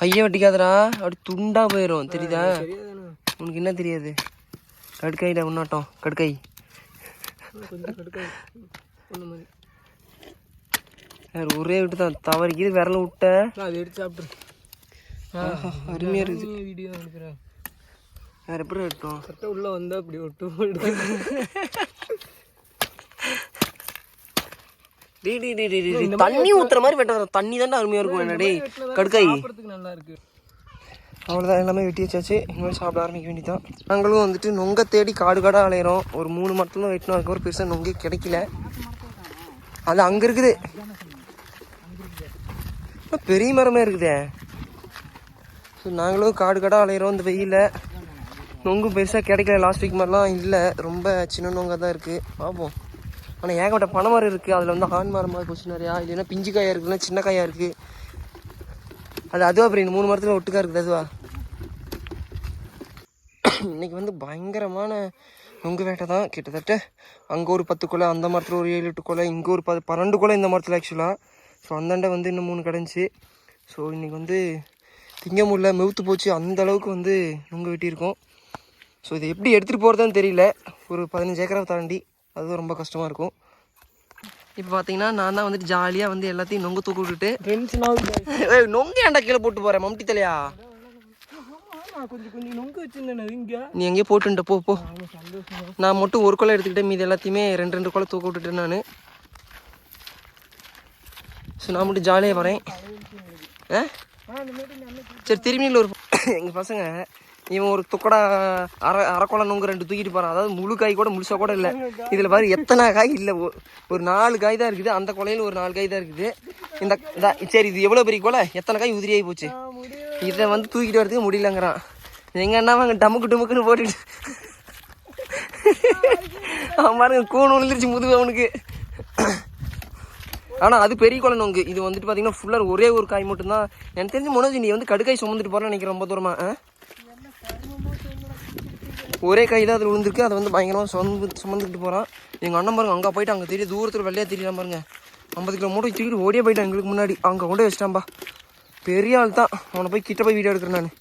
கையை வெட்டிக்காதடா, அப்படி துண்டா போயிடும். தெரியுதா? உனக்கு என்ன தெரியாது? கடுக்காயிடா உன்னாட்டம். கடுக்காய் ஒரே விட்டு தான் தவறிக்கிது. விரல விட்ட அதை எடுத்து சாப்பிட்ரு. அருமையாக இருக்குது. வீடியோ எடுக்கிறேன். வேறு எப்படி வெட்டோம்? சட்டை உள்ளே வந்தால் அப்படி ஒட்டும். தண்ணி ஊற்றுற மாதிரி வெட்ட. தண்ணி தானே அருமையாக இருக்கும். என்னடே கடுக்காய் நல்லா இருக்கு. அவ்வளோதான், எல்லாமே வெட்டி வச்சாச்சு. இனிமேல் சாப்பிட ஆரம்பிக்க வேண்டியதான். நாங்களும் வந்துட்டு நொங்கை தேடி காடு காடாக அலையிறோம். ஒரு 3 மரத்துல தான் வெட்டினோம். அதுக்கப்புறம் பெருசாக நொங்கே கிடைக்கல. அது அங்கே இருக்குது. பெரிய மரமே இருக்குதே. ஸோ நாங்களும் காடு காடாக அலையிறோம் இந்த வெயிலில். நொங்கும் பெருசாக கிடைக்கல. லாஸ்ட் வீக் மாதிரிலாம் இல்லை, ரொம்ப சின்ன நொங்காக தான் இருக்குது. பார்ப்போம். ஆனால் ஏகப்பட்ட பனை மரம் இருக்குது. அதில் வந்து ஆண் மரமாக போச்சு நிறையா. இல்லைன்னா பிஞ்சு காயாக இருக்குதுன்னா சின்ன காயாக இருக்குது. அதுவா அப்புறம் இந்த 3 மரத்தில் ஒட்டுக்கா இருக்குது. அதுவா இன்றைக்கி வந்து பயங்கரமான நொங்கு வேட்டை தான். கிட்டத்தட்ட அங்கே ஒரு 10 கொலை, அந்த மரத்தில் ஒரு 7-8 கொலை, இங்கே ஒரு 12 கொலை இந்த மரத்தில் ஆக்சுவலாக. ஸோ அந்தாண்டை வந்து இன்னும் 3 கிடஞ்சி. ஸோ இன்றைக்கி வந்து திங்க முடியல, மெவுத்து போச்சு. அந்த அளவுக்கு வந்து நொங்கு வெட்டியிருக்கோம். ஸோ இதை எப்படி எடுத்துகிட்டு போகிறதுன்னு தெரியல. ஒரு 15 ஏக்கரை தாண்டி, அதுவும் ரொம்ப கஷ்டமாக இருக்கும். இப்போ பார்த்தீங்கன்னா நான் தான் வந்துட்டு ஜாலியாக வந்து எல்லாத்தையும் நொங்கு தூக்கி விட்டுட்டு நொங்கு ஏன்டா கீழே போட்டு போகிறேன் மம்டி தலையா? கொஞ்சம் நொங்கு வச்சுருந்தேன் இங்கே. நீ எங்கேயே போட்டுட்ட போ. நான் மட்டும் ஒரு கொலை எடுத்துக்கிட்டேன், மீது எல்லாத்தையுமே 2 கொலை தூக்க விட்டுட்டேன் நான். ஸோ நான் மட்டும் ஜாலியாக வரேன். சரி திரும்பி ஒரு எங்கள் பசங்க இவன் ஒரு துக்கடா அரை கொலை நொங்கு 2 தூக்கிட்டு போகிறான். அதாவது முழு காய் கூட முழுசாக கூட இல்லை. இதில் பாரு எத்தனை காய் இல்லை, ஒரு 4 காய் தான் இருக்குது. அந்த கொலையில் ஒரு 4 காய் தான் இருக்குது. இந்த சரி இது எவ்வளோ பெரிய கொலை, எத்தனை காய் உதிரியாகி போச்சு. இதை வந்து தூக்கிட்டு வரதுக்கு முடியலங்கிறான். எங்கள் அண்ணா அங்கே டமுக்கு டுமுக்குன்னு போட்டுட்டு அவன் பாருங்க கூணு விழுந்துருச்சு முதுகு அவனுக்கு. ஆனால் அது பெரிய கொலை நொங்கு. இது வந்துட்டு பார்த்தீங்கன்னா ஃபுல்லாக ஒரே ஒரு காய் மட்டும்தான். எனக்கு தெரிஞ்சு மனோஜ் நீ வந்து கடுக்காய் சுமந்துட்டு போகிறேன்னு நினைக்கிறேன் ரொம்ப தூரமாக. ஒரே கை தான் அதில் விழுந்திருக்கு. அதை வந்து பயங்கரமாக சுமந்துக்கிட்டு போகிறான். எங்கள் அண்ணன் பாருங்க அங்கே போயிட்டு அங்கே தெரிய தூரத்தில் வெள்ளையாக தெரியலாம் பாருங்க. 50 கிலோ மூட்டை தூக்கிட்டு ஓடியே போயிட்டான் எங்களுக்கு முன்னாடி. அங்கே கொண்டு வச்சிட்டான்பா. பெரிய ஆள் தான். அவனை போய் கிட்ட போய் வீடியோ எடுக்கிறேன் நான்.